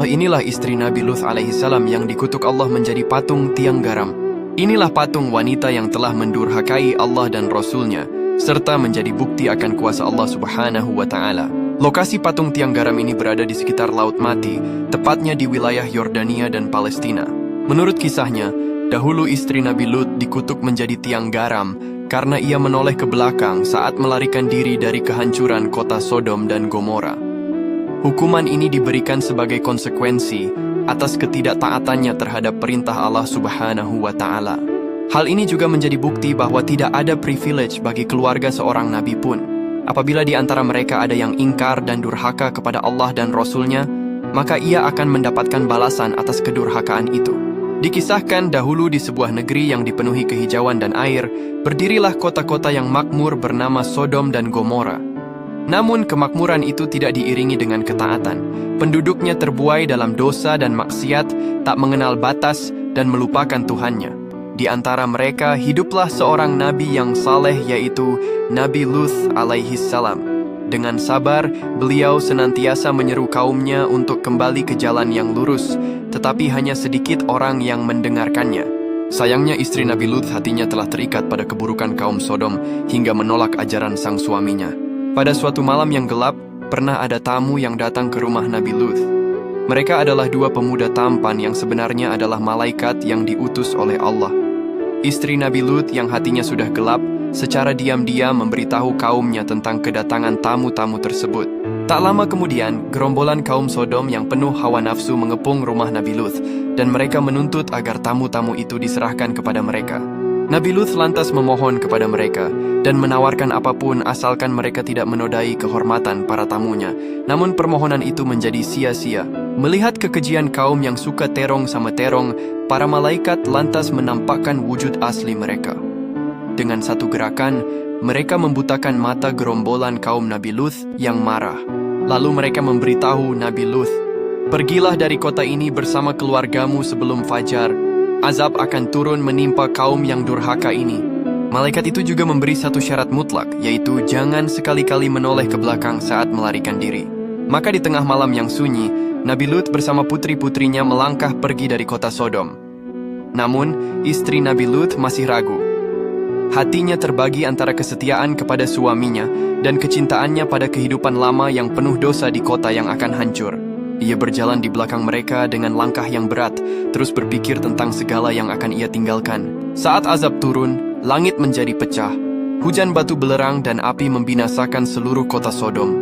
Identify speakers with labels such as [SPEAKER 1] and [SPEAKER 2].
[SPEAKER 1] Inilah istri Nabi Lut alaihissalam yang dikutuk Allah menjadi patung tiang garam. Inilah patung wanita yang telah mendurhakai Allah dan Rasul-Nya, serta menjadi bukti akan kuasa Allah subhanahu wa ta'ala. Lokasi patung tiang garam ini berada di sekitar Laut Mati, tepatnya di wilayah Yordania dan Palestina. Menurut kisahnya, dahulu istri Nabi Lut dikutuk menjadi tiang garam karena ia menoleh ke belakang saat melarikan diri dari kehancuran kota Sodom dan Gomora. Hukuman ini diberikan sebagai konsekuensi atas ketidaktaatannya terhadap perintah Allah subhanahu wa ta'ala. Hal ini juga menjadi bukti bahwa tidak ada privilege bagi keluarga seorang nabi pun. Apabila di antara mereka ada yang ingkar dan durhaka kepada Allah dan Rasul-Nya, maka ia akan mendapatkan balasan atas kedurhakaan itu. Dikisahkan dahulu di sebuah negeri yang dipenuhi kehijauan dan air, berdirilah kota-kota yang makmur bernama Sodom dan Gomora. Namun kemakmuran itu tidak diiringi dengan ketaatan. Penduduknya terbuai dalam dosa dan maksiat, tak mengenal batas dan melupakan Tuhannya. Di antara mereka hiduplah seorang nabi yang saleh, yaitu Nabi Lut alaihissalam. Dengan sabar, beliau senantiasa menyeru kaumnya untuk kembali ke jalan yang lurus, tetapi hanya sedikit orang yang mendengarkannya. Sayangnya istri Nabi Lut hatinya telah terikat pada keburukan kaum Sodom hingga menolak ajaran sang suaminya. Pada suatu malam yang gelap, pernah ada tamu yang datang ke rumah Nabi Lut. Mereka adalah dua pemuda tampan yang sebenarnya adalah malaikat yang diutus oleh Allah. Istri Nabi Lut yang hatinya sudah gelap, secara diam-diam memberitahu kaumnya tentang kedatangan tamu-tamu tersebut. Tak lama kemudian, gerombolan kaum Sodom yang penuh hawa nafsu mengepung rumah Nabi Lut, dan mereka menuntut agar tamu-tamu itu diserahkan kepada mereka. Nabi Lut lantas memohon kepada mereka dan menawarkan apapun asalkan mereka tidak menodai kehormatan para tamunya. Namun permohonan itu menjadi sia-sia. Melihat kekejian kaum yang suka terong sama terong, para malaikat lantas menampakkan wujud asli mereka. Dengan satu gerakan, mereka membutakan mata gerombolan kaum Nabi Lut yang marah. Lalu mereka memberitahu Nabi Lut, "Pergilah dari kota ini bersama keluargamu sebelum fajar. Azab akan turun menimpa kaum yang durhaka ini." Malaikat itu juga memberi satu syarat mutlak, yaitu jangan sekali-kali menoleh ke belakang saat melarikan diri. Maka di tengah malam yang sunyi, Nabi Lut bersama putri-putrinya melangkah pergi dari kota Sodom. Namun, istri Nabi Lut masih ragu. Hatinya terbagi antara kesetiaan kepada suaminya dan kecintaannya pada kehidupan lama yang penuh dosa di kota yang akan hancur. Ia berjalan di belakang mereka dengan langkah yang berat, terus berpikir tentang segala yang akan ia tinggalkan. Saat azab turun, langit menjadi pecah. Hujan batu belerang dan api membinasakan seluruh kota Sodom.